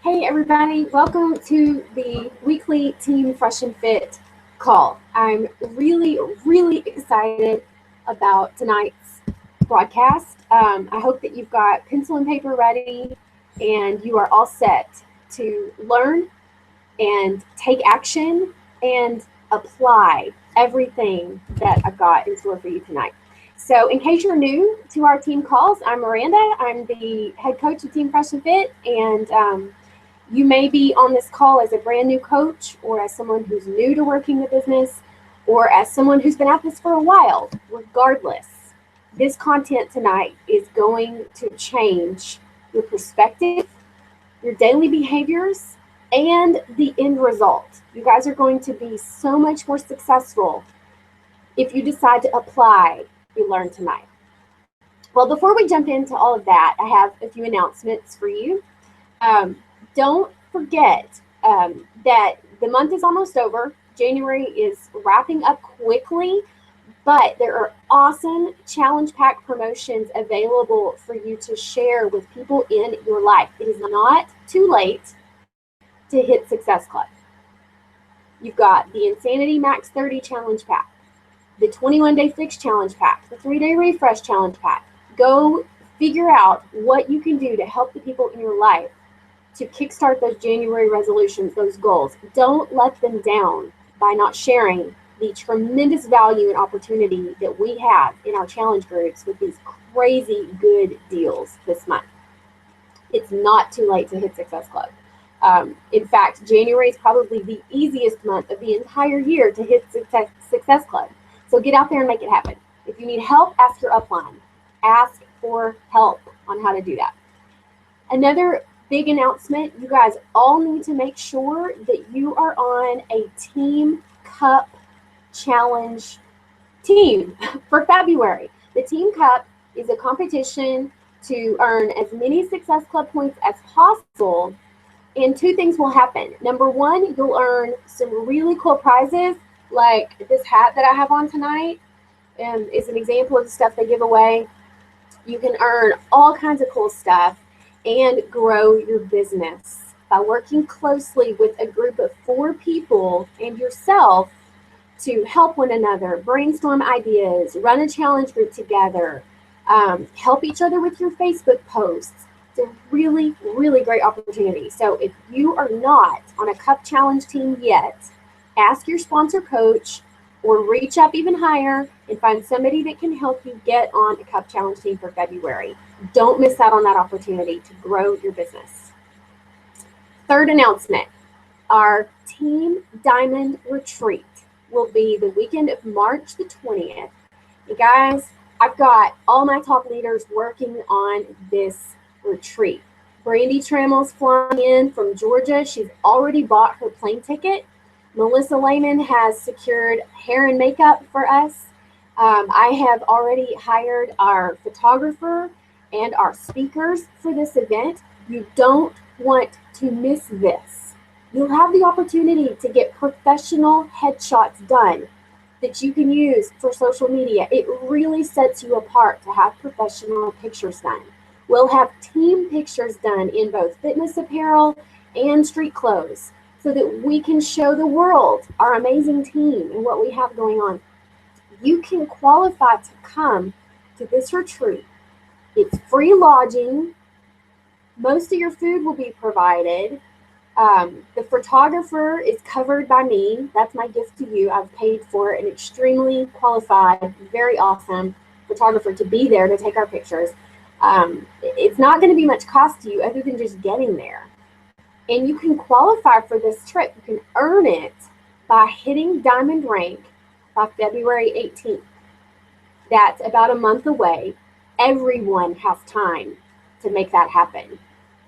Hey everybody, welcome to the weekly Team Fresh and Fit call. I'm really excited about tonight's broadcast. I hope that you've got pencil and paper ready and you are all set to learn and take action and apply everything that I've got in store for you tonight. So in case you're new to our team calls, I'm Miranda. I'm the head coach of Team Fresh and Fit, and you may be on this call as a brand new coach or as someone who's new to working the business or as someone who's been at this for a while. Regardless, this content tonight is going to change your perspective, your daily behaviors, and the end result. You guys are going to be so much more successful if you decide to apply what you learned tonight. Well, before we jump into all of that, I have a few announcements for you. Don't forget that the month is almost over. January is wrapping up quickly, but there are awesome challenge pack promotions available for you to share with people in your life. It is not too late to hit Success Club. You've got the Insanity Max 30 challenge pack, the 21-day fix challenge pack, the 3-day refresh challenge pack. Go figure out what you can do to help the people in your life to kickstart those January resolutions, those goals. Don't let them down by not sharing the tremendous value and opportunity that we have in our challenge groups with these crazy good deals this month. It's not too late to hit Success Club. In fact, January is probably the easiest month of the entire year to hit Success Club. So get out there and make it happen. If you need help, ask your upline. Ask for help on how to do that. Another big announcement, you guys all need to make sure that you are on a Team Cup Challenge team for February. The Team Cup is a competition to earn as many Success Club points as possible, and two things will happen. Number one, you'll earn some really cool prizes, like this hat that I have on tonight is an example of the stuff they give away. You can earn all kinds of cool stuff and grow your business by working closely with a group of 4 people and yourself to help one another, brainstorm ideas, run a challenge group together, help each other with your Facebook posts. It's a really great opportunity. So if you are not on a Cup Challenge team yet, ask your sponsor coach or reach up even higher and find somebody that can help you get on a Cup Challenge team for February. Don't miss out on that opportunity to grow your business. Third announcement, our Team Diamond Retreat will be the weekend of March the 20th. And guys, I've got all my top leaders working on this retreat. Brandy Trammel's flying in from Georgia. She's already bought her plane ticket. Melissa Lehman has secured hair and makeup for us. I have already hired our photographer and our speakers for this event. You don't want to miss this. You'll have the opportunity to get professional headshots done that you can use for social media. It really sets you apart to have professional pictures done. We'll have team pictures done in both fitness apparel and street clothes so that we can show the world our amazing team and what we have going on. You can qualify to come to this retreat. It's free lodging. Most of your food will be provided. The photographer is covered by me. That's my gift to you. I've paid for an extremely qualified, very awesome photographer to be there to take our pictures. It's not going to be much cost to you other than just getting there. And you can qualify for this trip. You can earn it by hitting Diamond Rank by February 18th. That's about a month away. Everyone has time to make that happen.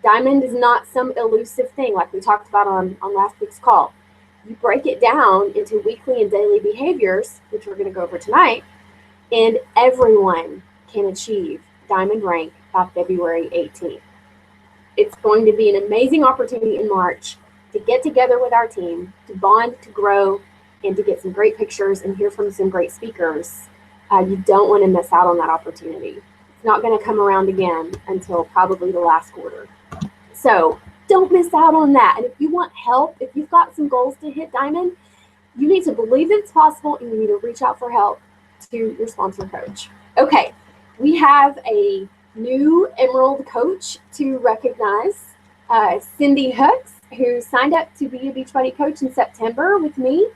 Diamond is not some elusive thing like we talked about on last week's call. You break it down into weekly and daily behaviors, which we're going to go over tonight, and everyone can achieve Diamond Rank by February 18th. It's going to be an amazing opportunity in March to get together with our team, to bond, to grow, and to get some great pictures and hear from some great speakers. You don't want to miss out on that opportunity. It's not going to come around again until probably the last quarter. So don't miss out on that. And if you want help, if you've got some goals to hit diamond, you need to believe that it's possible, and you need to reach out for help to your sponsor coach. Okay, we have a new Emerald coach to recognize, Cindy Hooks, who signed up to be a Beachbody coach in September with me,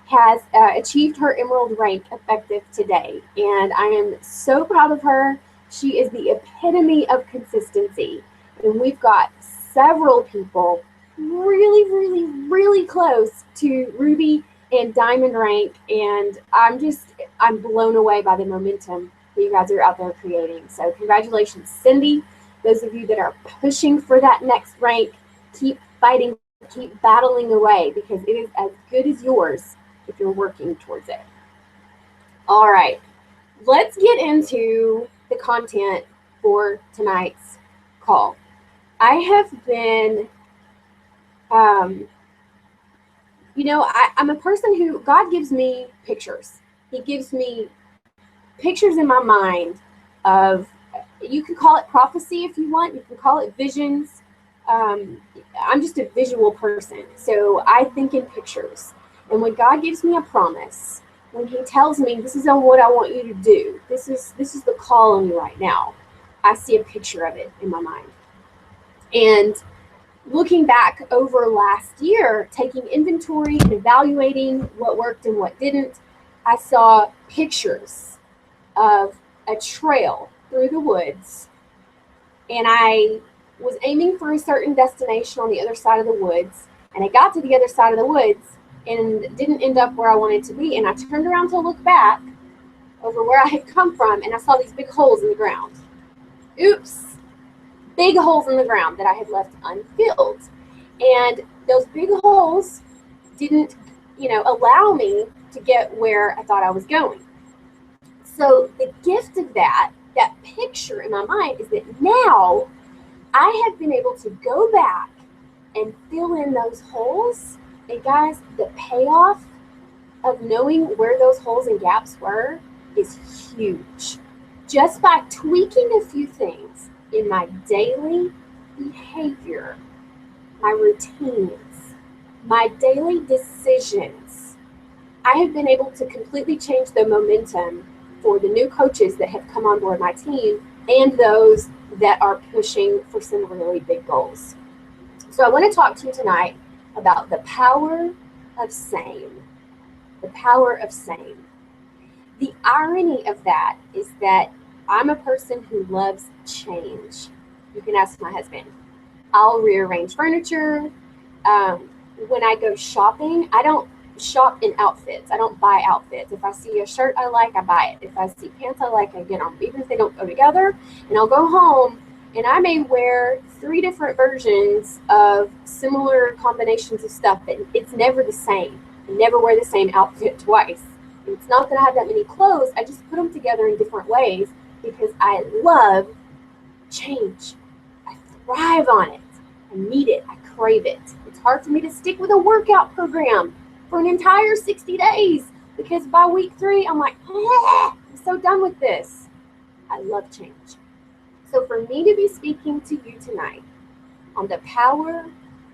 has achieved her Emerald rank effective today. And I am so proud of her. She is the epitome of consistency. And we've got several people really, really, really close to Ruby and Diamond rank. And I'm blown away by the momentum that you guys are out there creating. So congratulations, Cindy. Those of you that are pushing for that next rank, keep fighting, keep battling away, because it is as good as yours if you're working towards it. All right, let's get into the content for tonight's call. I have been, I'm a person who, God gives me pictures. He gives me pictures in my mind of, you can call it prophecy if you want, you can call it visions. I'm just a visual person, so I think in pictures. And when God gives me a promise, when he tells me this is what I want you to do, this is the call on you right now, I see a picture of it in my mind. And looking back over last year, taking inventory and evaluating what worked and what didn't, I saw pictures of a trail through the woods, and I was aiming for a certain destination on the other side of the woods, and I got to the other side of the woods and didn't end up where I wanted to be. And I turned around to look back over where I had come from, and I saw these big holes in the ground. Oops. Big holes in the ground that I had left unfilled. And those big holes didn't, allow me to get where I thought I was going. So the gift of that picture in my mind is that now I have been able to go back and fill in those holes. And guys, the payoff of knowing where those holes and gaps were is huge. Just by tweaking a few things in my daily behavior, my routines, my daily decisions, I have been able to completely change the momentum for the new coaches that have come on board my team and those that are pushing for some really big goals. So I want to talk to you tonight about the power of same. The power of same. The irony of that is that I'm a person who loves change. You can ask my husband. I'll rearrange furniture. When I go shopping, I don't shop in outfits. I don't buy outfits. If I see a shirt I like, I buy it. If I see pants I like, I get them, even if they don't go together. And I'll go home and I may wear 3 different versions of similar combinations of stuff, but it's never the same. I never wear the same outfit twice. And it's not that I have that many clothes. I just put them together in different ways because I love change. I thrive on it. I need it. I crave it. It's hard for me to stick with a workout program for an entire 60 days because by week 3, I'm like, I'm so done with this. I love change. So for me to be speaking to you tonight on the power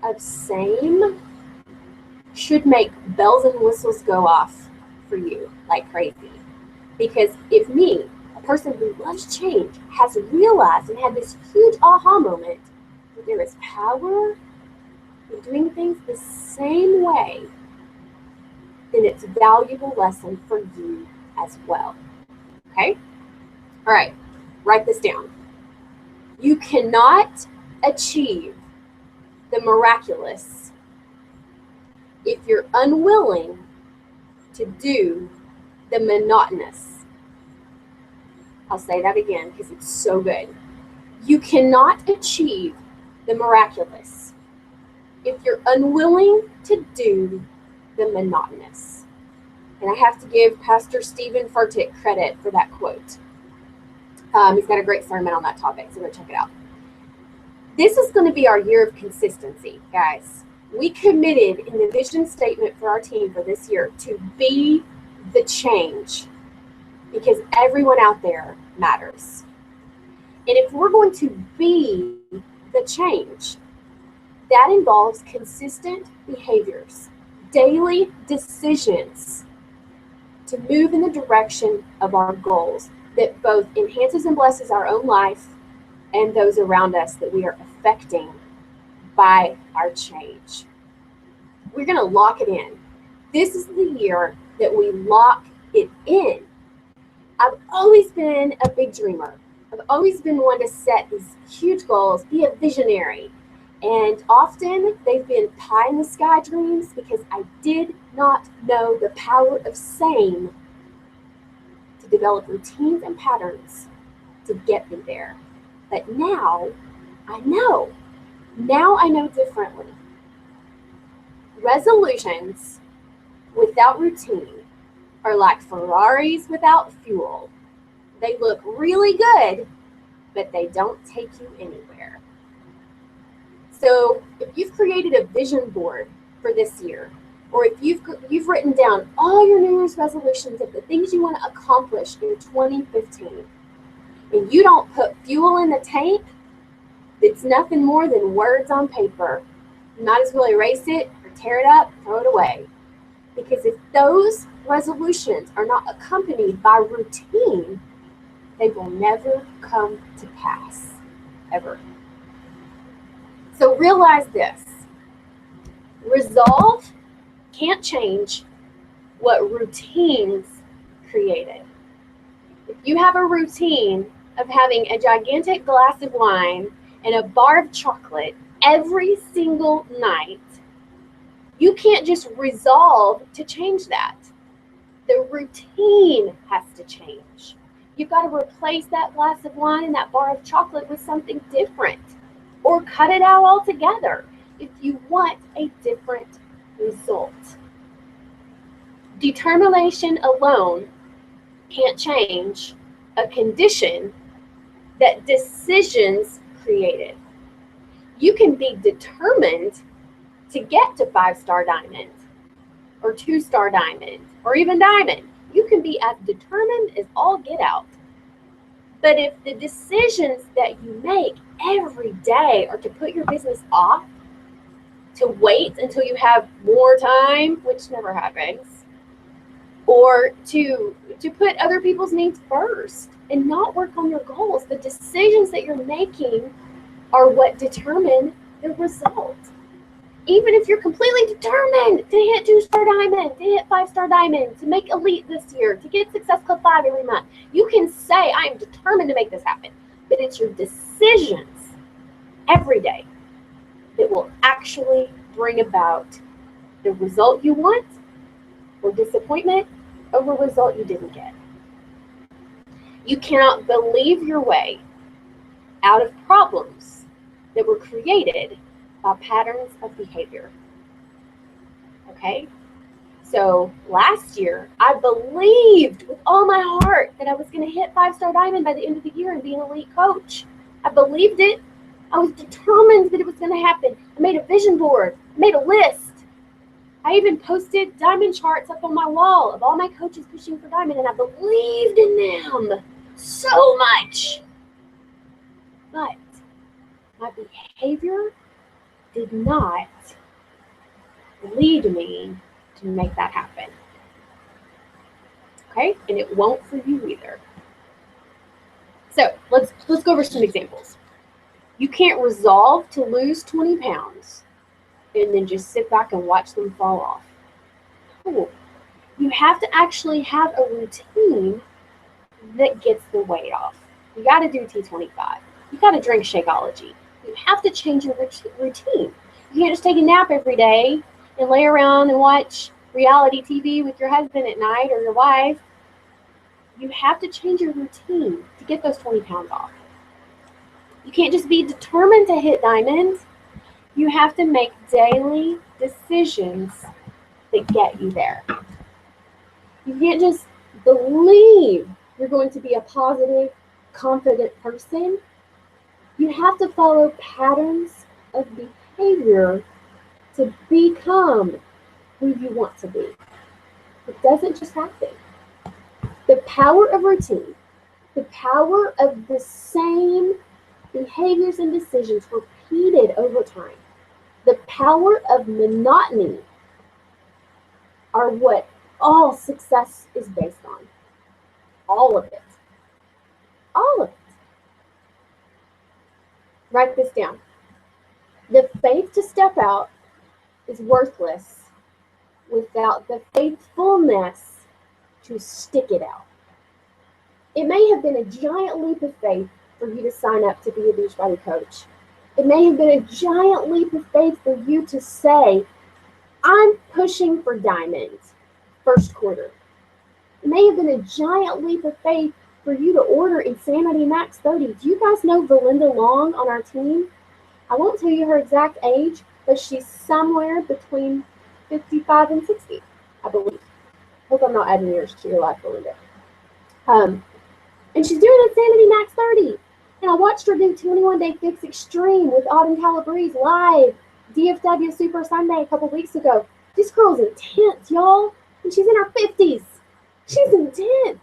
of same should make bells and whistles go off for you like crazy. Because if me, a person who loves change, has realized and had this huge aha moment that there is power in doing things the same way, then it's a valuable lesson for you as well. Okay? All right, write this down. You cannot achieve the miraculous if you're unwilling to do the monotonous. I'll say that again because it's so good. You cannot achieve the miraculous if you're unwilling to do the monotonous. And I have to give Pastor Stephen Furtick credit for that quote. He's got a great sermon on that topic, so go check it out. This is going to be our year of consistency, guys. We committed in the vision statement for our team for this year to be the change because everyone out there matters. And if we're going to be the change, That involves consistent behaviors, daily decisions to move in the direction of our goals that both enhances and blesses our own life and those around us that we are affecting by our change. We're going to lock it in. This is the year that we lock it in. I've always been a big dreamer. I've always been one to set these huge goals, be a visionary. And often they've been pie in the sky dreams because I did not know the power of saying to develop routines and patterns to get me there. But now I know. Now I know differently. Resolutions without routine are like Ferraris without fuel. They look really good, but they don't take you anywhere. So if you've created a vision board for this year, or if you've written down all your New Year's resolutions of the things you want to accomplish in 2015, and you don't put fuel in the tank, it's nothing more than words on paper. You might as well erase it or tear it up, throw it away. Because if those resolutions are not accompanied by routine, they will never come to pass, ever. So realize this. Resolve can't change what routines created. If you have a routine of having a gigantic glass of wine and a bar of chocolate every single night, you can't just resolve to change that. The routine has to change. You've got to replace that glass of wine and that bar of chocolate with something different, or cut it out altogether if you want a different result. Determination alone can't change a condition that decisions created. You can be determined to get to 5-star diamond or 2-star diamond or even diamond. You can be as determined as all get out. But if the decisions that you make every day are to put your business off, to wait until you have more time, which never happens, or to put other people's needs first and not work on your goals, the decisions that you're making are what determine the result. Even if you're completely determined to hit 2-star diamond, to hit 5-star diamond, to make elite this year, to get Success Club 5 every month, you can say, I am determined to make this happen. But it's your decisions every day that will actually bring about the result you want, or disappointment over a result you didn't get. You cannot believe your way out of problems that were created by patterns of behavior. Okay? So last year, I believed with all my heart that I was going to hit 5-star diamond by the end of the year and be an elite coach. I believed it. I was determined that it was going to happen. I made a vision board. I made a list. I even posted diamond charts up on my wall of all my coaches pushing for diamond, and I believed in them so much. But my behavior did not lead me to make that happen. Okay? And it won't for you either. So let's go over some examples. You can't resolve to lose 20 pounds and then just sit back and watch them fall off. No. You have to actually have a routine that gets the weight off. You got to do T25. You got to drink Shakeology. You have to change your routine. You can't just take a nap every day and lay around and watch reality TV with your husband at night or your wife. You have to change your routine to get those 20 pounds off. You can't just be determined to hit diamonds. You have to make daily decisions that get you there. You can't just believe you're going to be a positive, confident person. You have to follow patterns of behavior to become who you want to be. It doesn't just happen. The power of routine, the power of the same behaviors and decisions repeated over time, The power of monotony are what all success is based on. All of it. All of it. Write this down. The faith to step out is worthless without the faithfulness to stick it out. It may have been a giant leap of faith for you to sign up to be a Beachbody coach. It may have been a giant leap of faith for you to say, I'm pushing for diamonds first quarter. It may have been a giant leap of faith for you to order Insanity Max 30. Do you guys know Valinda Long on our team? I won't tell you her exact age, but she's somewhere between 55 and 60, I believe. Hope I'm not adding years to your life, Valinda. And she's doing Insanity Max 30. And I watched her do 21 Day Fix Extreme with Autumn Calabrese live, DFW Super Sunday a couple weeks ago. This girl's intense, y'all. And she's in her 50s. She's intense.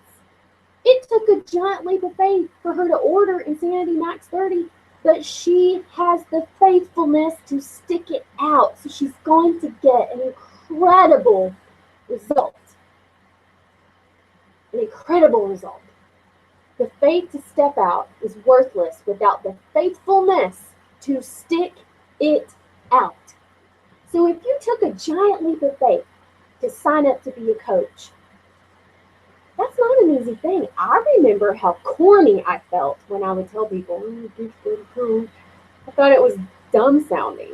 It took a giant leap of faith for her to order Insanity Max 30, but she has the faithfulness to stick it out. So she's going to get an incredible result. An incredible result. The faith to step out is worthless without the faithfulness to stick it out. So if you took a giant leap of faith to sign up to be a coach, that's not an easy thing. I remember how corny I felt when I would tell people, I thought it was dumb sounding.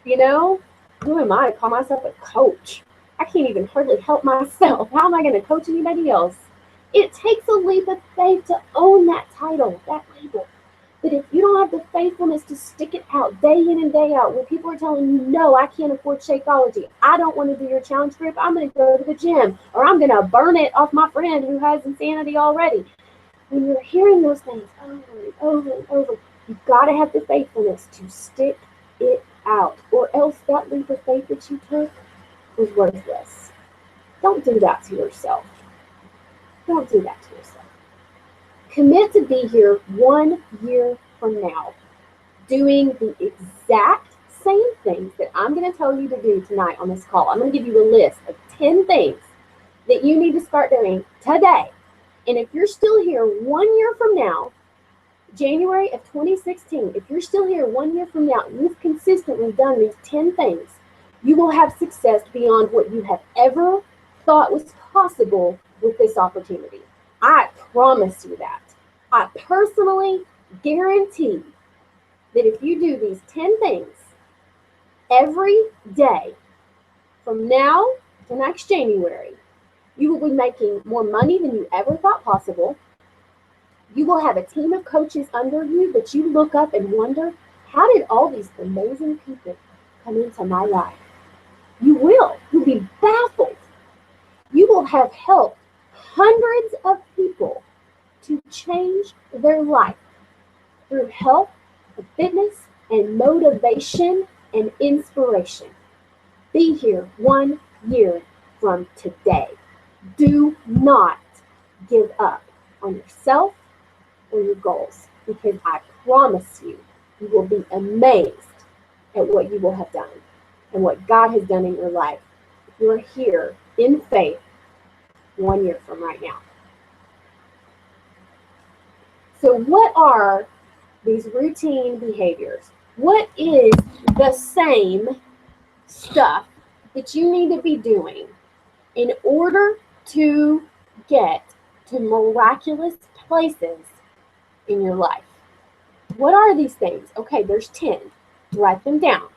You know, who am I to call myself a coach? I can't even hardly help myself. How am I going to coach anybody else? It takes a leap of faith to own that title, that label. But if you don't have the faithfulness to stick it out day in and day out, when people are telling you, no, I can't afford Shakeology, I don't want to do your challenge group, I'm going to go to the gym, or I'm going to burn it off my friend who has Insanity already. When you're hearing those things over and over and over, you've got to have the faithfulness to stick it out, or else that leap of faith that you took was worthless. Don't do that to yourself. Don't do that to yourself. Commit to be here 1 year from now, doing the exact same things that I'm going to tell you to do tonight on this call. I'm going to give you a list of 10 things that you need to start doing today. And if you're still here 1 year from now, January of 2016, if you're still here 1 year from now and you've consistently done these 10 things, you will have success beyond what you have ever thought was possible with this opportunity. I promise you that. I personally guarantee that if you do these 10 things every day from now to next January, you will be making more money than you ever thought possible. You will have a team of coaches under you that you look up and wonder, how did all these amazing people come into my life? You will. You'll be baffled. You will have helped hundreds of people to change their life through health, fitness, and motivation and inspiration. Be here 1 year from today. Do not give up on yourself or your goals, because I promise you, you will be amazed at what you will have done and what God has done in your life if you're here in faith 1 year from right now. So what are these routine behaviors? What is the same stuff that you need to be doing in order to get to miraculous places in your life? What are these things? Okay, there's 10. Write them down.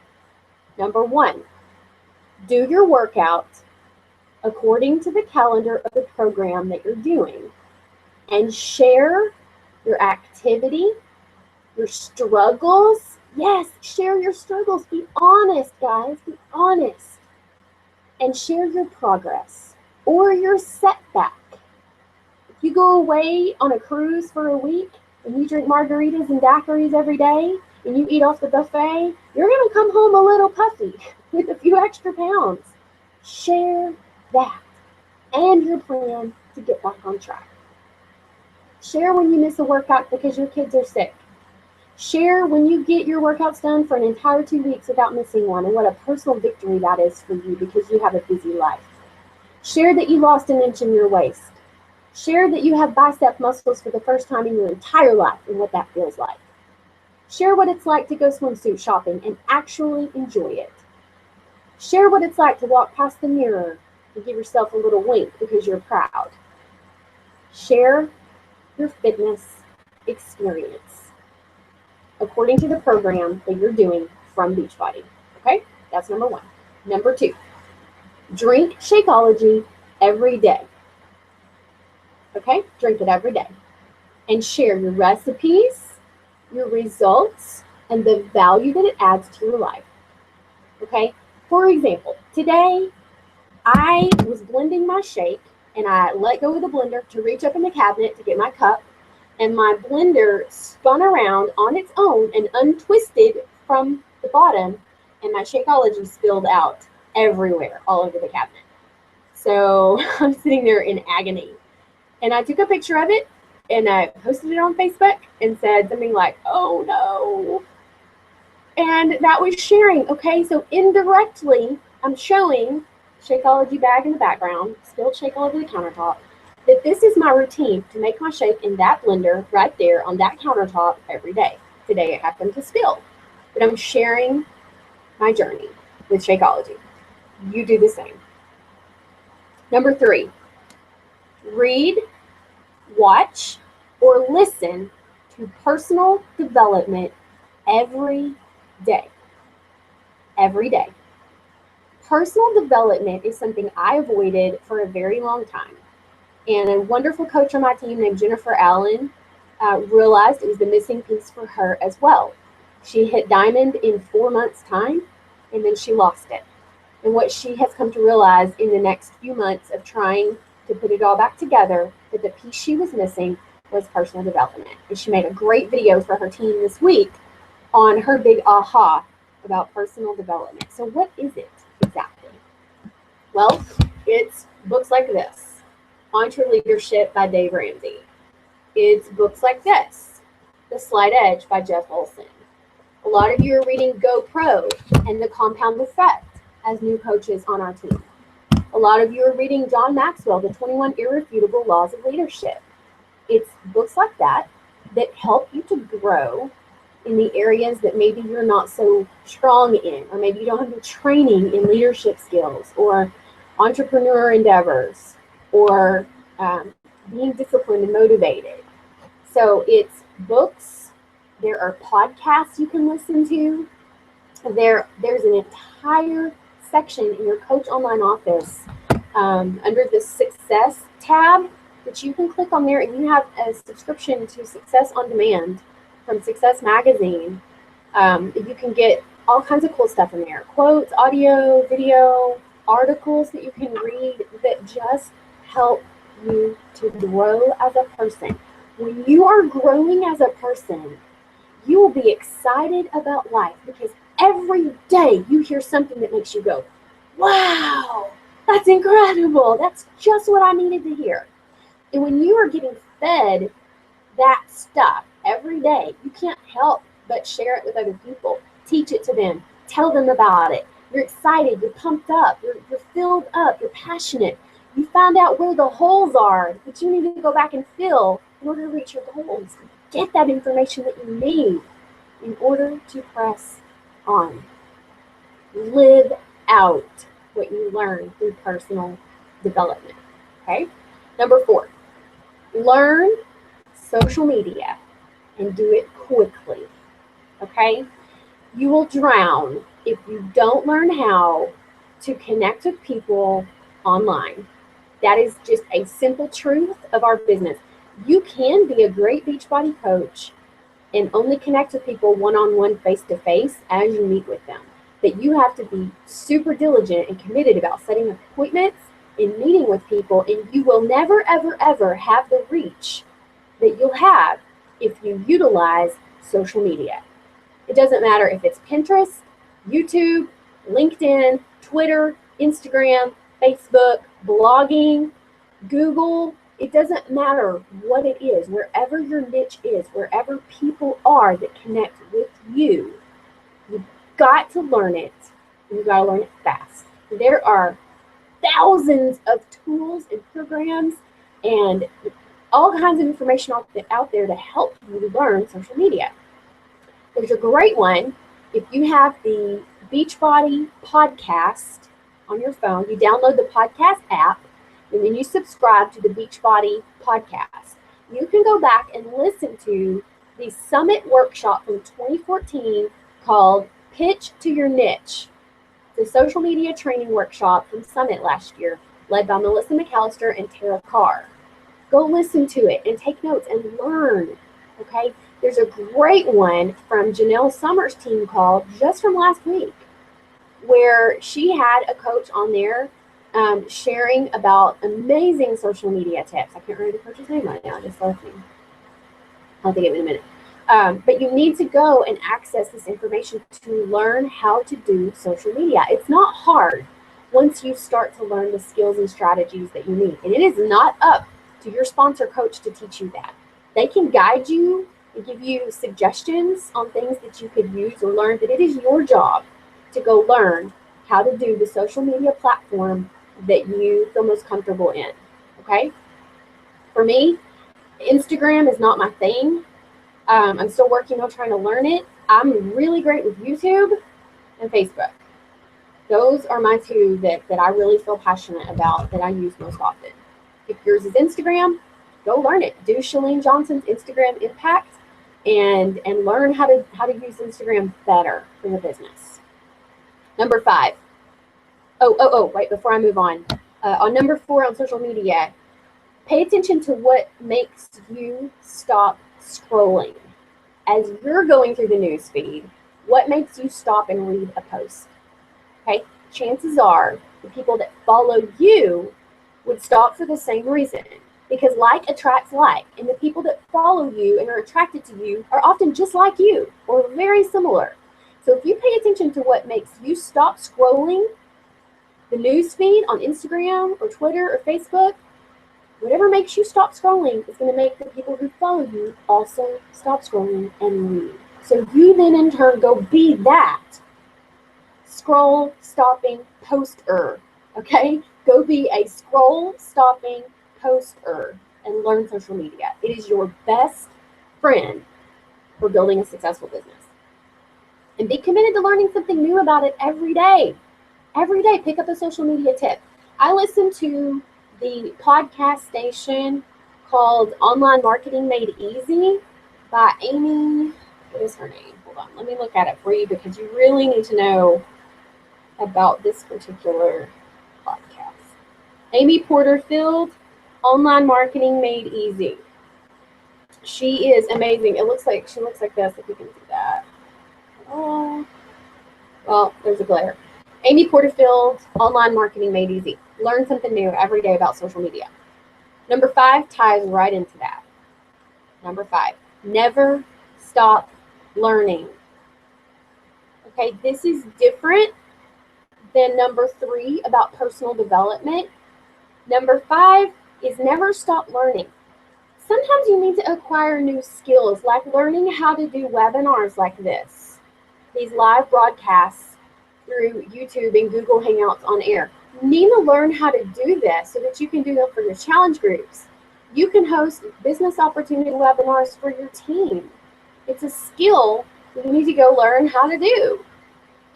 Number 1, do your workout according to the calendar of the program that you're doing, and share your activity, your struggles. Yes, share your struggles. Be honest, guys. Be honest. And share your progress or your setback. If you go away on a cruise for a week and you drink margaritas and daiquiris every day and you eat off the buffet, you're going to come home a little puffy with a few extra pounds. Share that and your plan to get back on track. Share when you miss a workout because your kids are sick. Share when you get your workouts done for an entire 2 weeks without missing one, and what a personal victory that is for you because you have a busy life. Share that you lost an inch in your waist. Share that you have bicep muscles for the first time in your entire life and what that feels like. Share what it's like to go swimsuit shopping and actually enjoy it. Share what it's like to walk past the mirror and give yourself a little wink because you're proud. Share your fitness experience according to the program that you're doing from Beachbody. Okay, that's number 1. Number 2, drink Shakeology every day. Okay, drink it every day. And share your recipes, your results, and the value that it adds to your life. Okay, for example, today I was blending my shake and I let go of the blender to reach up in the cabinet to get my cup, and my blender spun around on its own and untwisted from the bottom, and my Shakeology spilled out everywhere, all over the cabinet. So I'm sitting there in agony. And I took a picture of it and I posted it on Facebook and said something like, "Oh no." And that was sharing. Okay, so indirectly, I'm showing Shakeology bag in the background, spilled shake all over the countertop, that this is my routine to make my shake in that blender right there on that countertop every day. Today it happened to spill, but I'm sharing my journey with Shakeology. You do the same. Number 3, read, watch, or listen to personal development every day. Every day. Personal development is something I avoided for a very long time. And a wonderful coach on my team named Jennifer Allen realized it was the missing piece for her as well. She hit diamond in 4 months' time, and then she lost it. And what she has come to realize in the next few months of trying to put it all back together, that the piece she was missing was personal development. And she made a great video for her team this week on her big aha about personal development. So what is it exactly? Well, it's books like this, Entre Leadership by Dave Ramsey. It's books like this, The Slight Edge by Jeff Olson. A lot of you are reading Go Pro and The Compound Effect as new coaches on our team. A lot of you are reading John Maxwell, The 21 Irrefutable Laws of Leadership. It's books like that that help you to grow in the areas that maybe you're not so strong in, or maybe you don't have the training in leadership skills or entrepreneur endeavors, or being disciplined and motivated. So it's books. There are podcasts you can listen to. There's an entire section in your Coach Online office under the Success tab that you can click on there, and you have a subscription to Success on Demand from Success Magazine. You can get all kinds of cool stuff in there. Quotes, audio, video, articles that you can read that just help you to grow as a person. When you are growing as a person, you will be excited about life because every day you hear something that makes you go, "Wow, that's incredible. That's just what I needed to hear." And when you are getting fed that stuff every day, you can't help but share it with other people. Teach it to them. Tell them about it. You're excited. You're pumped up. You're filled up. You're passionate. You found out where the holes are that you need to go back and fill in order to reach your goals. Get that information that you need in order to press on. Live out what you learn through personal development. Okay? Number 4, learn social media and do it quickly. Okay? You will drown if you don't learn how to connect with people online. That is just a simple truth of our business. You can be a great Beachbody coach and only connect with people one-on-one, face-to-face as you meet with them. But you have to be super diligent and committed about setting appointments and meeting with people, and you will never, ever, ever have the reach that you'll have if you utilize social media. It doesn't matter if it's Pinterest, YouTube, LinkedIn, Twitter, Instagram, Facebook, blogging, Google, It doesn't matter what it is, wherever your niche is, wherever people are that connect with you, you've got to learn it, and you've got to learn it fast. There are thousands of tools and programs and all kinds of information out there to help you learn social media. There's a great one. If you have the Beachbody podcast on your phone, you download the podcast app, and then you subscribe to the Beachbody podcast. You can go back and listen to the summit workshop from 2014 called Pitch to Your Niche. The social media training workshop from Summit last year, led by Melissa McAllister and Tara Carr. Go listen to it and take notes and learn, okay? There's a great one from Janelle Summers' team called just from last week, where she had a coach on there sharing about amazing social media tips. I can't remember the coach's name right now, just left me. I'll think of it in a minute. But you need to go and access this information to learn how to do social media. It's not hard once you start to learn the skills and strategies that you need. And it is not up to your sponsor coach to teach you that. They can guide you and give you suggestions on things that you could use or learn, but it is your job to go learn how to do the social media platform that you feel most comfortable in, okay? For me, Instagram is not my thing. I'm still working on trying to learn it. I'm really great with YouTube and Facebook. Those are my two that I really feel passionate about, that I use most often. If yours is Instagram, go learn it. Do Shalene Johnson's Instagram Impact and learn how to use Instagram better for your business. Number 5. Right before I move on number 4 on social media, pay attention to what makes you stop scrolling. As you're going through the news feed, what makes you stop and read a post? Okay, chances are the people that follow you would stop for the same reason, because like attracts like, and the people that follow you and are attracted to you are often just like you or very similar. So if you pay attention to what makes you stop scrolling the news feed on Instagram or Twitter or Facebook, whatever makes you stop scrolling is going to make the people who follow you also stop scrolling and read. So you then in turn go be that scroll stopping poster, okay? Go be a scroll stopping poster and learn social media. It is your best friend for building a successful business. And be committed to learning something new about it every day. Every day, pick up a social media tip. I listen to the podcast station called Online Marketing Made Easy by Amy. What is her name? Hold on, let me look at it for you, because you really need to know about this particular podcast. Amy Porterfield, Online Marketing Made Easy. She is amazing. She looks like this, if you can see that. Oh, well, there's a glare. Amy Porterfield, Online Marketing Made Easy. Learn something new every day about social media. Number 5 ties right into that. Number 5, never stop learning. Okay, this is different than number 3 about personal development. Number 5 is never stop learning. Sometimes you need to acquire new skills, like learning how to do webinars like this, these live broadcasts through YouTube and Google Hangouts on air. You need to learn how to do this so that you can do them for your challenge groups. You can host business opportunity webinars for your team. It's a skill that you need to go learn how to do.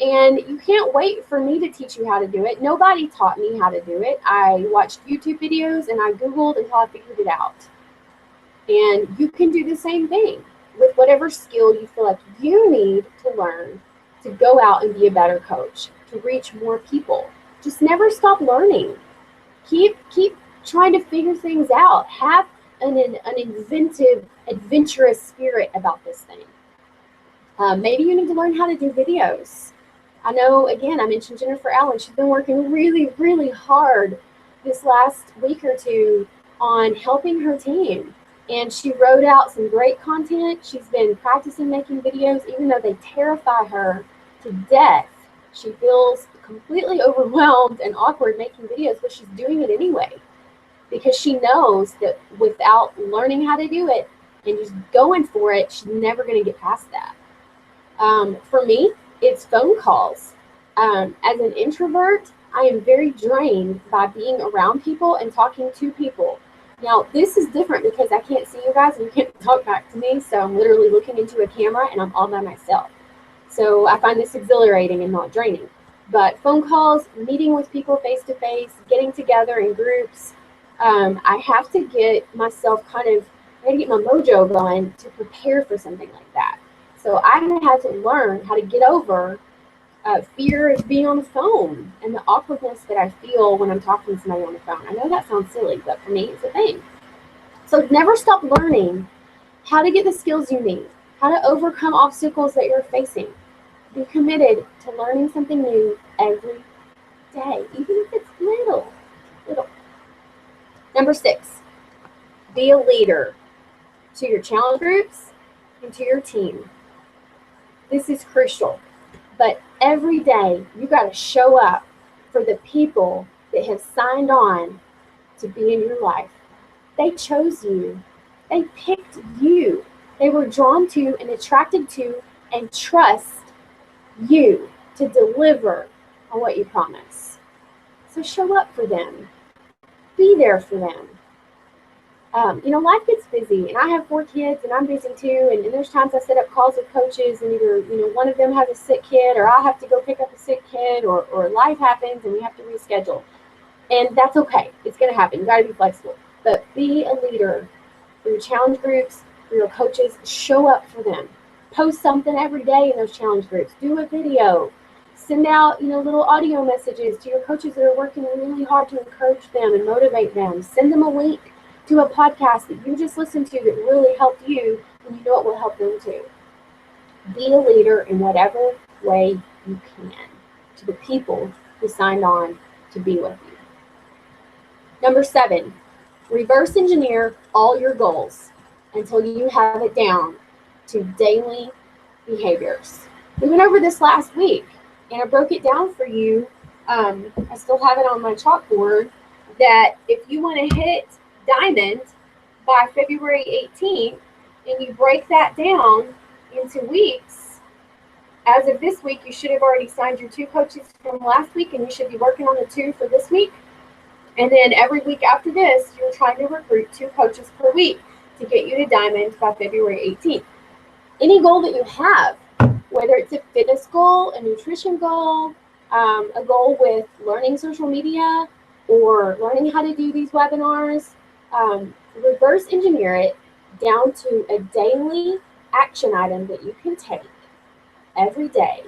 And you can't wait for me to teach you how to do it. Nobody taught me how to do it. I watched YouTube videos and I Googled until I figured it out. And you can do the same thing with whatever skill you feel like you need to learn to go out and be a better coach, to reach more people. Just never stop learning. Keep trying to figure things out. Have an inventive, adventurous spirit about this thing. Maybe you need to learn how to do videos. I know, again, I mentioned Jennifer Allen. She's been working really, really hard this last week or two on helping her team. And she wrote out some great content. She's been practicing making videos, even though they terrify her to death. She feels completely overwhelmed and awkward making videos, but she's doing it anyway. because she knows that without learning how to do it and just going for it, she's never going to get past that. For me, it's phone calls. As an introvert, I am very drained by being around people and talking to people. Now, this is different because I can't see you guys and you can't talk back to me, so I'm literally looking into a camera and I'm all by myself. So I find this exhilarating and not draining. But phone calls, meeting with people face-to-face, getting together in groups, I have to get myself I got to get my mojo going to prepare for something like that. So I've had to learn how to get over fear of being on the phone and the awkwardness that I feel when I'm talking to somebody on the phone. I know that sounds silly, but for me, it's a thing. So never stop learning how to get the skills you need, how to overcome obstacles that you're facing. Be committed to learning something new every day, even if it's little. Number 6, be a leader to your challenge groups and to your team. This is crucial. But every day, you got to show up for the people that have signed on to be in your life. They chose you. They picked you. They were drawn to and attracted to and trust you to deliver on what you promise. So show up for them. Be there for them. Life gets busy, and I have 4 kids, and I'm busy too. And there's times I set up calls with coaches, and either one of them has a sick kid, or I have to go pick up a sick kid, or life happens, and we have to reschedule. And that's okay. It's going to happen. You got to be flexible. But be a leader for your challenge groups, for your coaches. Show up for them. Post something every day in those challenge groups. Do a video. Send out little audio messages to your coaches that are working really hard to encourage them and motivate them. Send them a link to a podcast that you just listened to that really helped you, and you know it will help them too. Be a leader in whatever way you can to the people who signed on to be with you. Number 7, reverse engineer all your goals until you have it down to daily behaviors. We went over this last week, and I broke it down for you. I still have it on my chalkboard that if you want to hit diamond by February 18th, and you break that down into weeks, as of this week, you should have already signed your 2 coaches from last week, and you should be working on the 2 for this week. And then every week after this, you're trying to recruit 2 coaches per week to get you to diamond by February 18th. Any goal that you have, whether it's a fitness goal, a nutrition goal, a goal with learning social media, or learning how to do these webinars, reverse engineer it down to a daily action item that you can take every day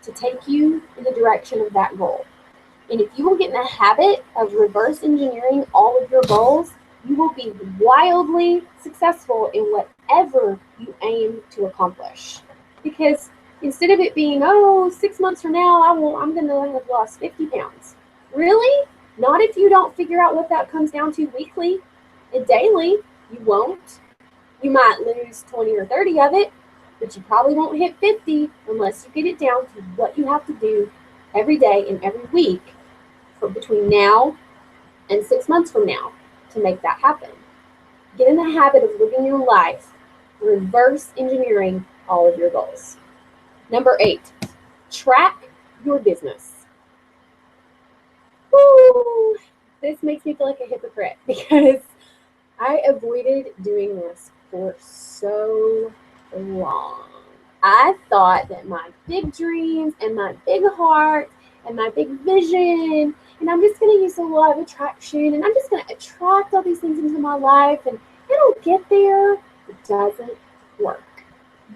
to take you in the direction of that goal. And if you will get in the habit of reverse engineering all of your goals, you will be wildly successful in whatever you aim to accomplish. Because instead of it being, 6 months from now, I'm going to have lost 50 pounds. Really? Not if you don't figure out what that comes down to weekly and daily. You won't. You might lose 20 or 30 of it, but you probably won't hit 50 unless you get it down to what you have to do every day and every week for between now and 6 months from now to make that happen. Get in the habit of living your life, reverse engineering all of your goals. Number 8, track your business. Woo! This makes me feel like a hypocrite because I avoided doing this for so long. I thought that my big dreams and my big heart and my big vision, and I'm just going to use the law of attraction, and I'm just going to attract all these things into my life, and it'll get there. It doesn't work.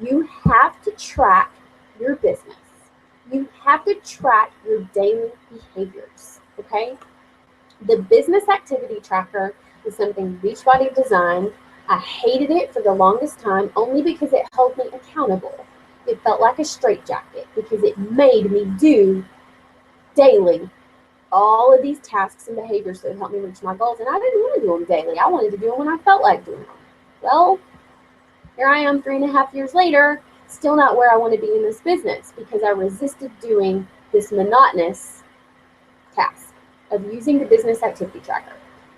You have to track your business. You have to track your daily behaviors, okay? The business activity tracker is something Beachbody designed. I hated it for the longest time only because it held me accountable. It felt like a straitjacket because it made me do daily all of these tasks and behaviors that would help me reach my goals. And I didn't want to do them daily. I wanted to do them when I felt like doing them. Well, here I am 3.5 years later, still not where I want to be in this business because I resisted doing this monotonous task of using the business activity tracker.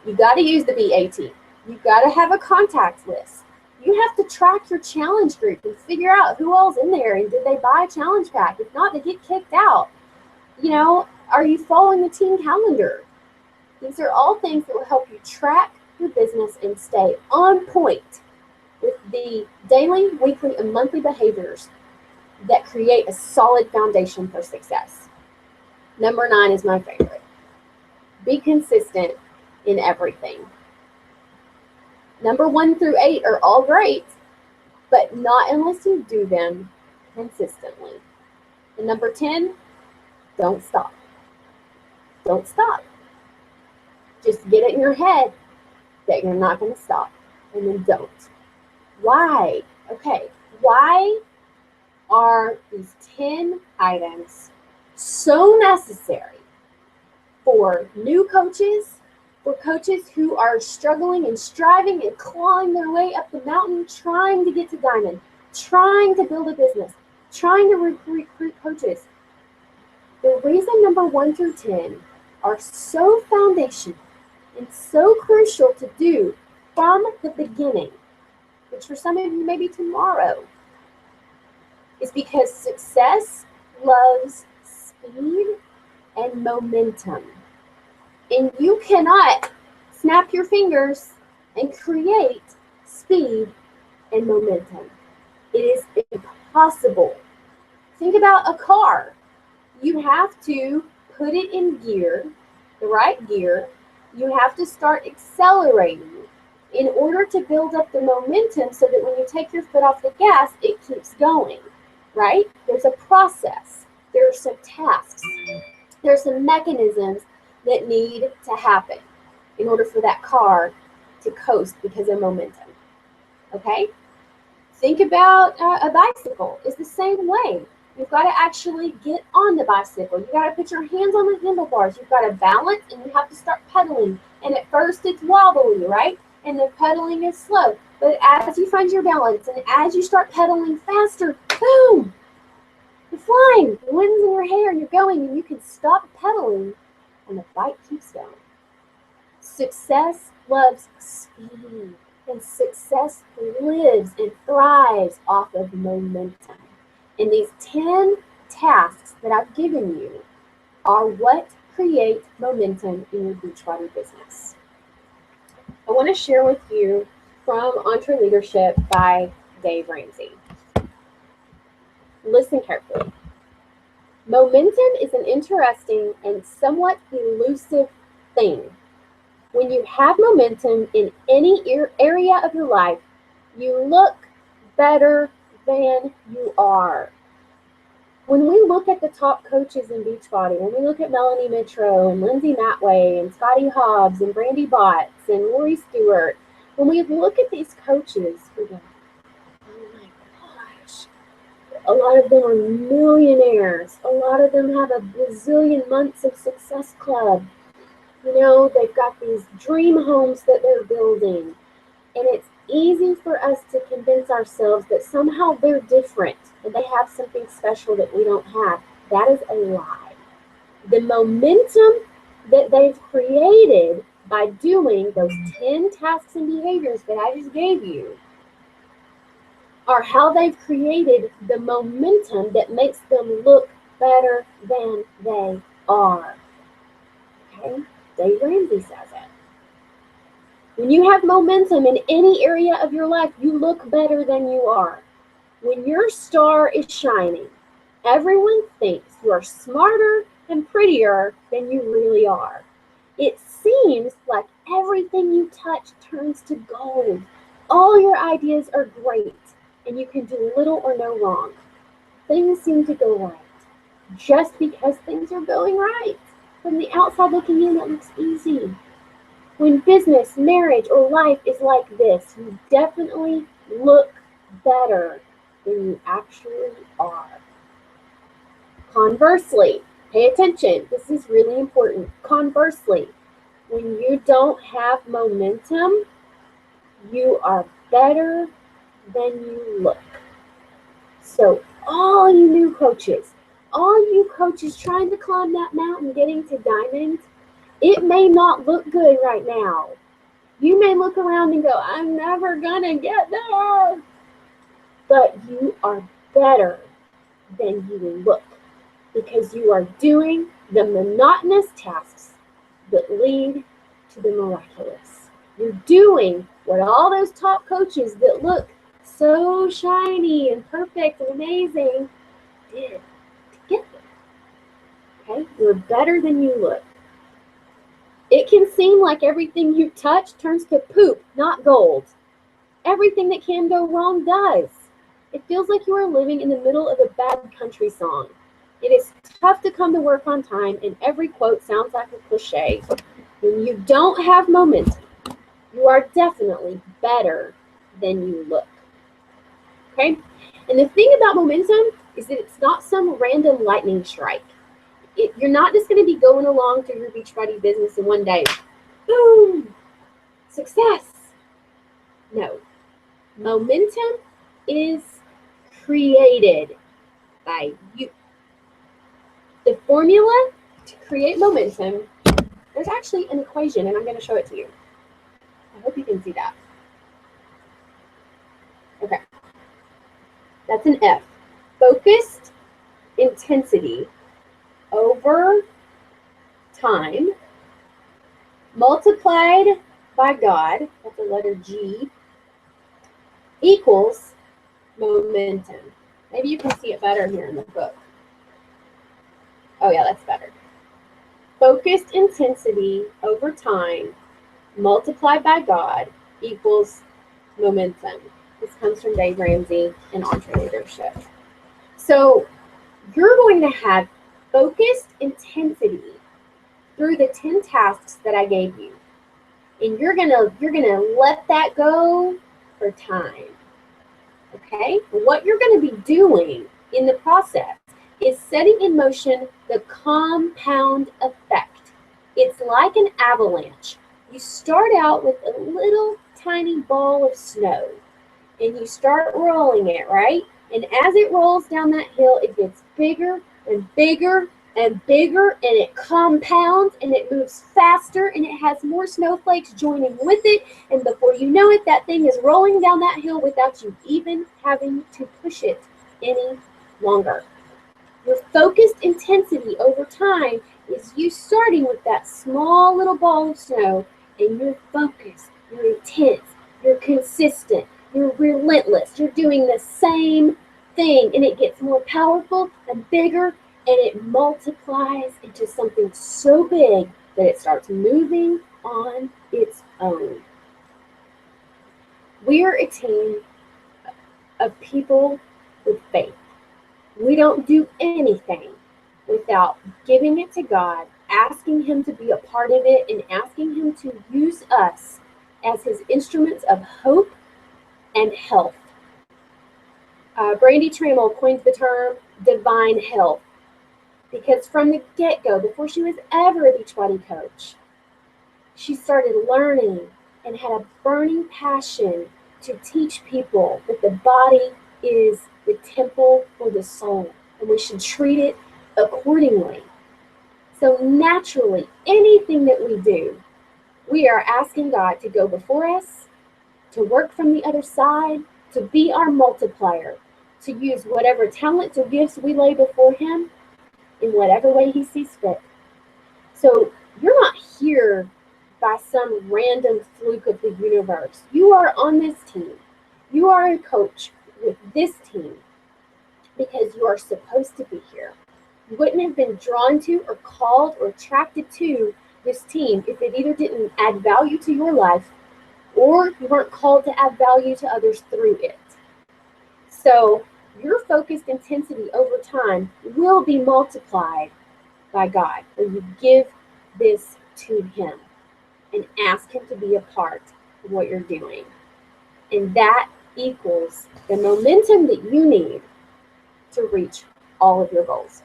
You got to use the BAT. You got to have a contact list. You have to track your challenge group and figure out who all's in there and did they buy a challenge pack? If not, they get kicked out. You know, are you following the team calendar? These are all things that will help you track your business and stay on point with the daily, weekly, and monthly behaviors that create a solid foundation for success. Number 9 is my favorite. Be consistent in everything. Number 1 through 8 are all great, but not unless you do them consistently. And number 10, don't stop. Don't stop. Just get it in your head that you're not going to stop, and then don't. Why? Okay, why are these 10 items so necessary for new coaches, for coaches who are struggling and striving and clawing their way up the mountain, trying to get to diamond, trying to build a business, trying to recruit coaches? The reason number 1 through 10 are so foundational and so crucial to do from the beginning, which for some of you may be tomorrow, is because success loves speed and momentum. And you cannot snap your fingers and create speed and momentum. It is impossible. Think about a car. You have to put it in gear, the right gear. You have to start accelerating in order to build up the momentum so that when you take your foot off the gas, it keeps going, right? There's a process. There are some tasks. There are some mechanisms that need to happen in order for that car to coast because of momentum, okay? Think about a bicycle. It's the same way. You've got to actually get on the bicycle. You've got to put your hands on the handlebars. You've got to balance, and you have to start pedaling. And at first, it's wobbly, right? And the pedaling is slow. But as you find your balance, and as you start pedaling faster, boom! You're flying. The wind's in your hair, and you're going, and you can stop pedaling, and the bike keeps going. Success loves speed, and success lives and thrives off of momentum. And these 10 tasks that I've given you are what create momentum in your Beachbody business. I want to share with you from EntreLeadership by Dave Ramsey. Listen carefully. Momentum is an interesting and somewhat elusive thing. When you have momentum in any area of your life, you look better than you are. When we look at the top coaches in Beachbody, when we look at Melanie Mitro and Lindsay Matway and Scotty Hobbs and Brandy Botts and Lori Stewart, when we look at these coaches, we go, oh my gosh, a lot of them are millionaires. A lot of them have a bazillion months of Success Club. You know, they've got these dream homes that they're building. And it's easy for us to convince ourselves that somehow they're different and they have something special that we don't have. That is a lie. The momentum that they've created by doing those 10 tasks and behaviors that I just gave you are how they've created the momentum that makes them look better than they are. Okay? Dave Ramsey says it. When you have momentum in any area of your life, you look better than you are. When your star is shining, everyone thinks you are smarter and prettier than you really are. It seems like everything you touch turns to gold. All your ideas are great, and you can do little or no wrong. Things seem to go right just because things are going right. From the outside looking in, it looks easy. When business, marriage, or life is like this, you definitely look better than you actually are. Conversely, pay attention. This is really important. Conversely, when you don't have momentum, you are better than you look. So all you new coaches, all you coaches trying to climb that mountain, getting to diamond, It may not look good right now. You may look around and go, I'm never gonna get there. But you are better than you look because you are doing the monotonous tasks that lead to the miraculous. You're doing what all those top coaches that look so shiny and perfect and amazing did to get there. Okay? You're better than you look. It can seem like everything you touch turns to poop, not gold. Everything that can go wrong does. It feels like you are living in the middle of a bad country song. It is tough to come to work on time, and every quote sounds like a cliche. When you don't have momentum, you are definitely better than you look. Okay? And the thing about momentum is that it's not some random lightning strike. You're not just going to be going along through your Beachbody business in one day. Boom! Success. No. Momentum is created by you. The formula to create momentum, there's actually an equation, and I'm going to show it to you. I hope you can see that. Okay. That's an F. Focused intensity over time multiplied by God, that's the letter G, equals momentum. Maybe you can see it better here in the book. Oh yeah, that's better. Focused intensity over time multiplied by God equals momentum. This comes from Dave Ramsey in EntreLeadership. So you're going to have focused intensity through the 10 tasks that I gave you. And you're gonna let that go for time. Okay? What you're gonna be doing in the process is setting in motion the compound effect. It's like an avalanche. You start out with a little tiny ball of snow and you start rolling it, right? And as it rolls down that hill, it gets bigger and bigger and bigger, and it compounds and it moves faster and it has more snowflakes joining with it. And before you know it, that thing is rolling down that hill without you even having to push it any longer. Your focused intensity over time is you starting with that small little ball of snow, and you're focused, you're intense, you're consistent, you're relentless, you're doing the same thing, and it gets more powerful and bigger, and it multiplies into something so big that it starts moving on its own. We are a team of people with faith. We don't do anything without giving it to God, asking Him to be a part of it, and asking Him to use us as His instruments of hope and health. Brandy Trammell coined the term divine health because from the get-go, before she was ever a Beachbody coach, she started learning and had a burning passion to teach people that the body is the temple for the soul, and we should treat it accordingly. So naturally, anything that we do, we are asking God to go before us, to work from the other side, to be our multiplier, to use whatever talents or gifts we lay before Him in whatever way He sees fit. So you're not here by some random fluke of the universe. You are on this team. You are a coach with this team because you are supposed to be here. You wouldn't have been drawn to or called or attracted to this team if it either didn't add value to your life or you weren't called to add value to others through it. So your focused intensity over time will be multiplied by God when you give this to Him and ask Him to be a part of what you're doing. And that equals the momentum that you need to reach all of your goals.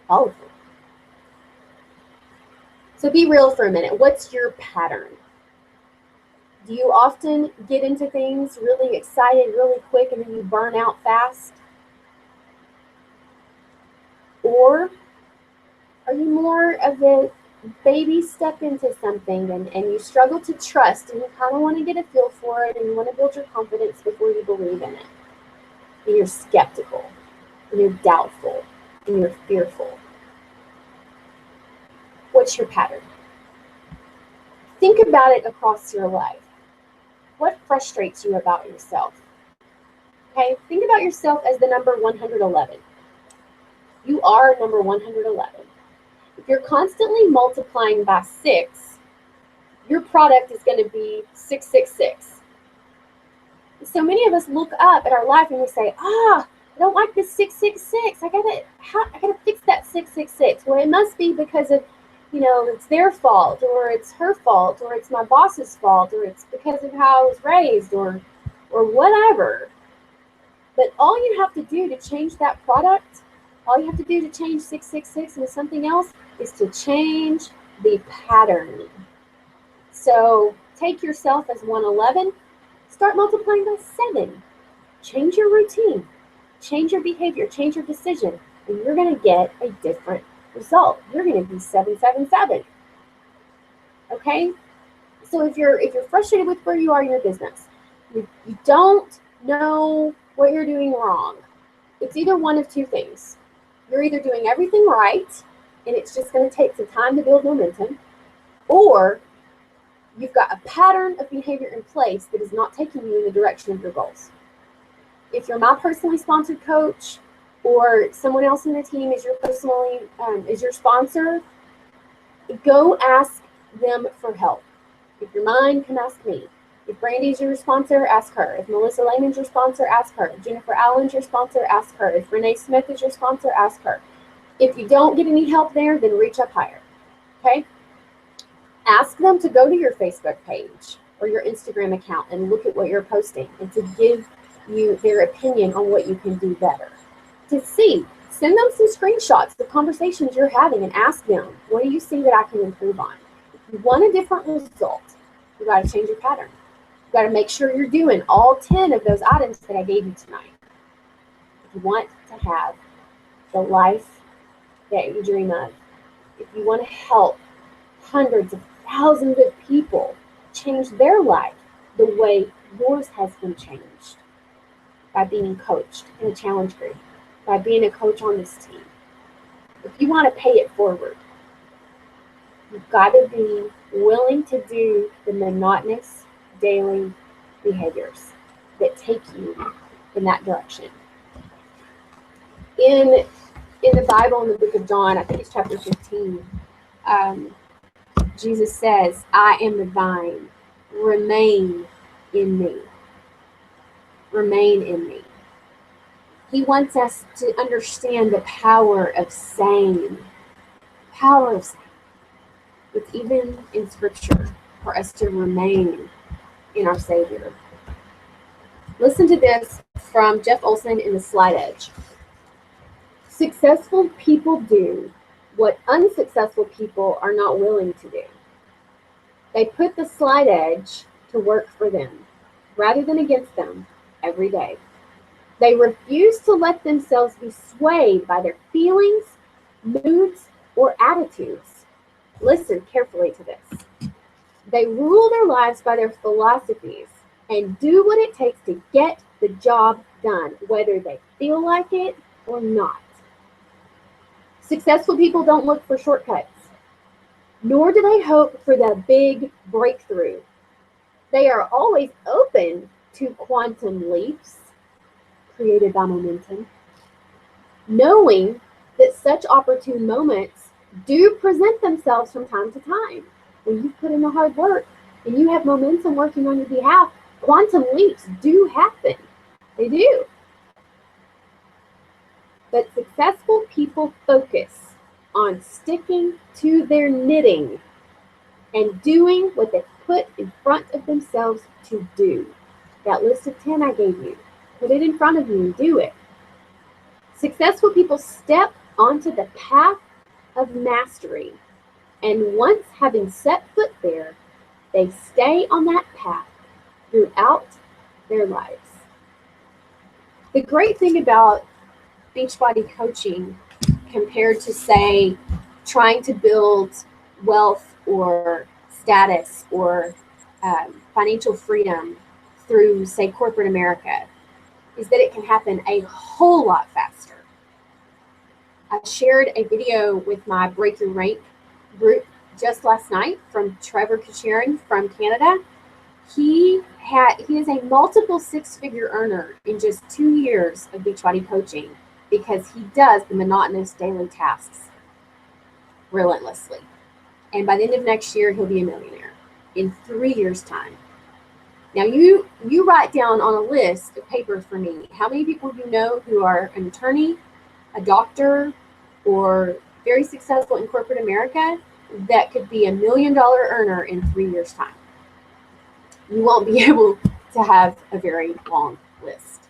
All of them. So be real for a minute. What's your pattern? Do you often get into things really excited, really quick, and then you burn out fast? Or are you more of a baby step into something and you struggle to trust and you kind of want to get a feel for it and you want to build your confidence before you believe in it, and you're skeptical and you're doubtful and you're fearful, what's your pattern? Think about it across your life. What frustrates you about yourself? Okay, think about yourself as the number 111. You are number 111. If you're constantly multiplying by 6, your product is going to be 666. So many of us look up at our life and we say, I don't like this 666. I gotta fix that 666. Well, it must be because of, it's their fault, or it's her fault, or it's my boss's fault, or it's because of how I was raised, or whatever. But all you have to do to change that product, all you have to do to change 666 into something else is to change the pattern. So take yourself as 111, start multiplying by 7. Change your routine, change your behavior, change your decision, and you're going to get a different result. You're going to be 777. Okay? So if you're frustrated with where you are in your business, you don't know what you're doing wrong, it's either one of two things. You're either doing everything right, and it's just going to take some time to build momentum, or you've got a pattern of behavior in place that is not taking you in the direction of your goals. If you're my personally sponsored coach, or someone else in the team is your sponsor, go ask them for help. If you're mine, come ask me. If Brandy's your sponsor, ask her. If Melissa Lehman's your sponsor, ask her. If Jennifer Allen's your sponsor, ask her. If Renee Smith is your sponsor, ask her. If you don't get any help there, then reach up higher. Okay? Ask them to go to your Facebook page or your Instagram account and look at what you're posting and to give you their opinion on what you can do better. To see, send them some screenshots of conversations you're having and ask them, what do you see that I can improve on? If you want a different result, you got to change your pattern. You got to make sure you're doing all 10 of those items that I gave you tonight. If you want to have the life that you dream of, if you want to help hundreds of thousands of people change their life the way yours has been changed by being coached in a challenge group, by being a coach on this team. If you want to pay it forward, you've got to be willing to do the monotonous daily behaviors that take you in that direction. In the Bible, in the book of John, I think it's chapter 15, Jesus says, I am the vine, remain in me. Remain in me. He wants us to understand the power of saying. Power of saying. It's even in Scripture for us to remain in our Savior. Listen to this from Jeff Olson in The Slight Edge. Successful people do what unsuccessful people are not willing to do. They put the slight edge to work for them, rather than against them, every day. They refuse to let themselves be swayed by their feelings, moods, or attitudes. Listen carefully to this. They rule their lives by their philosophies and do what it takes to get the job done, whether they feel like it or not. Successful people don't look for shortcuts, nor do they hope for the big breakthrough. They are always open to quantum leaps created by momentum, knowing that such opportune moments do present themselves from time to time. When you put in the hard work and you have momentum working on your behalf, quantum leaps do happen. They do. But successful people focus on sticking to their knitting and doing what they put in front of themselves to do. That list of 10 I gave you, put it in front of you and do it. Successful people step onto the path of mastery, and once having set foot there, they stay on that path throughout their lives. The great thing about Beachbody coaching compared to, say, trying to build wealth or status or financial freedom through, say, corporate America is that it can happen a whole lot faster. I shared a video with my Break Your Rank group just last night from Trevor Kucharin from Canada. He is a multiple six-figure earner in just 2 years of Beachbody coaching because he does the monotonous daily tasks relentlessly. And by the end of next year, he'll be a millionaire in 3 years' time. Now, you write down on a list of paper for me how many people you know who are an attorney, a doctor, or very successful in corporate America that could be $1 million earner in 3 years' time. You won't be able to have a very long list.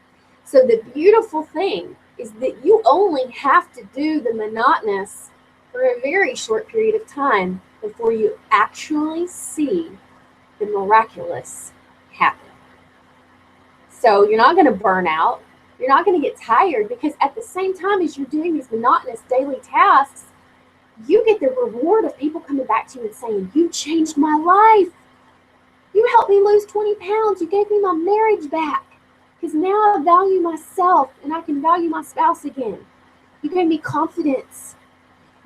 So the beautiful thing is that you only have to do the monotonous for a very short period of time before you actually see the miraculous happen. So you're not going to burn out. You're not going to get tired, because at the same time as you're doing these monotonous daily tasks, you get the reward of people coming back to you and saying, "You changed my life. You helped me lose 20 pounds. You gave me my marriage back, because now I value myself and I can value my spouse again. You gave me confidence.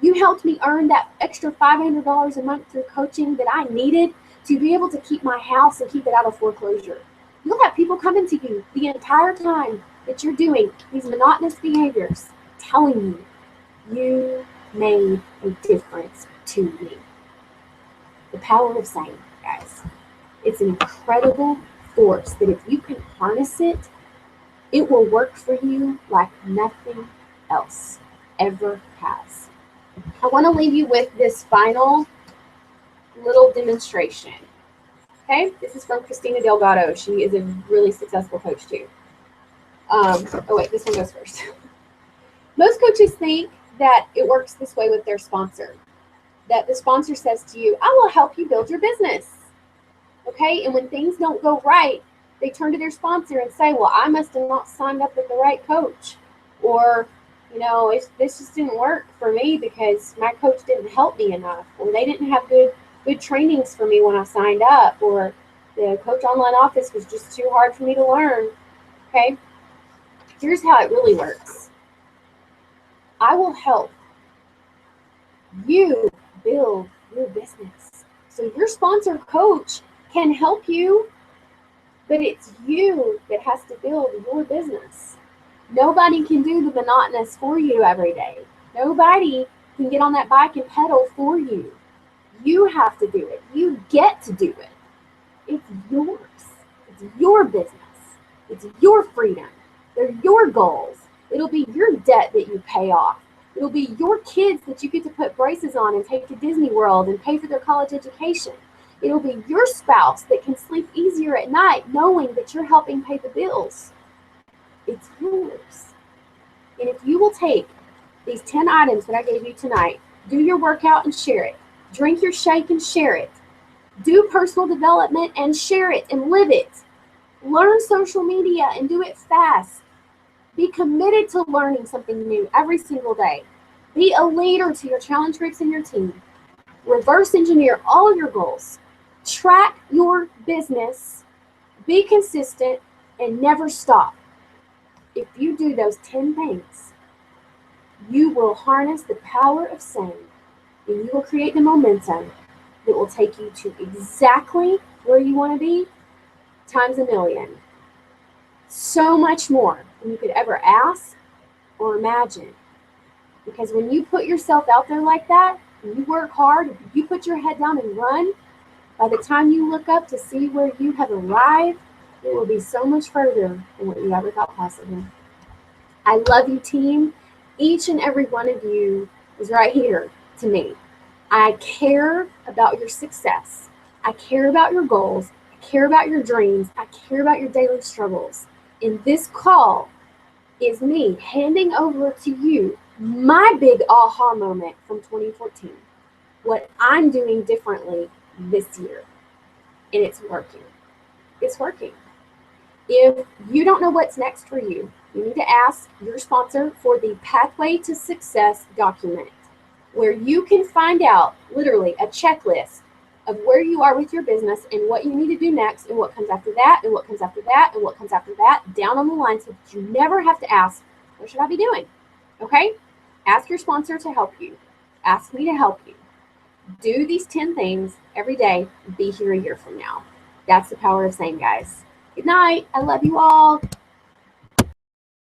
You helped me earn that extra $500 a month through coaching that I needed to be able to keep my house and keep it out of foreclosure." You'll have people coming to you the entire time that you're doing these monotonous behaviors, telling you, "You made a difference to me." The power of saying, guys. It's an incredible force that if you can harness it, it will work for you like nothing else ever has. I want to leave you with this final little demonstration. Okay, this is from Christina Delgado. She is a really successful coach too. Oh wait, this one goes first. Most coaches think that it works this way with their sponsor. That the sponsor says to you, "I will help you build your business." Okay, and when things don't go right, they turn to their sponsor and say, "Well, I must have not signed up with the right coach," or, this just didn't work for me because my coach didn't help me enough, or they didn't have good trainings for me when I signed up, or the coach online office was just too hard for me to learn. Okay, here's how it really works. I will help you build your business. So your sponsor coach can help you, but it's you that has to build your business. Nobody can do the monotonous for you every day. Nobody can get on that bike and pedal for you. You have to do it. You get to do it. It's yours. It's your business. It's your freedom. They're your goals. It'll be your debt that you pay off. It'll be your kids that you get to put braces on and take to Disney World and pay for their college education. It'll be your spouse that can sleep easier at night knowing that you're helping pay the bills. It's yours. And if you will take these 10 items that I gave you tonight, do your workout and share it. Drink your shake and share it. Do personal development and share it and live it. Learn social media and do it fast. Be committed to learning something new every single day. Be a leader to your challenge groups and your team. Reverse engineer all your goals. Track your business. Be consistent and never stop. If you do those 10 things, you will harness the power of saying, and you will create the momentum that will take you to exactly where you want to be times a million. So much more than you could ever ask or imagine. Because when you put yourself out there like that, and you work hard, you put your head down and run, by the time you look up to see where you have arrived, it will be so much further than what you ever thought possible. I love you, team. Each and every one of you is right here to me. I care about your success. I care about your goals. I care about your dreams. I care about your daily struggles. And this call is me handing over to you my big aha moment from 2014. What I'm doing differently this year. And it's working. It's working. If you don't know what's next for you, you need to ask your sponsor for the Pathway to Success document. where you can find out literally a checklist of where you are with your business and what you need to do next and what comes after that and what comes after that and what comes after that down on the line so that you never have to ask, what should I be doing? Okay? Ask your sponsor to help you. Ask me to help you. Do these 10 things every day. Be here a year from now. That's the power of saying, guys. Good night. I love you all.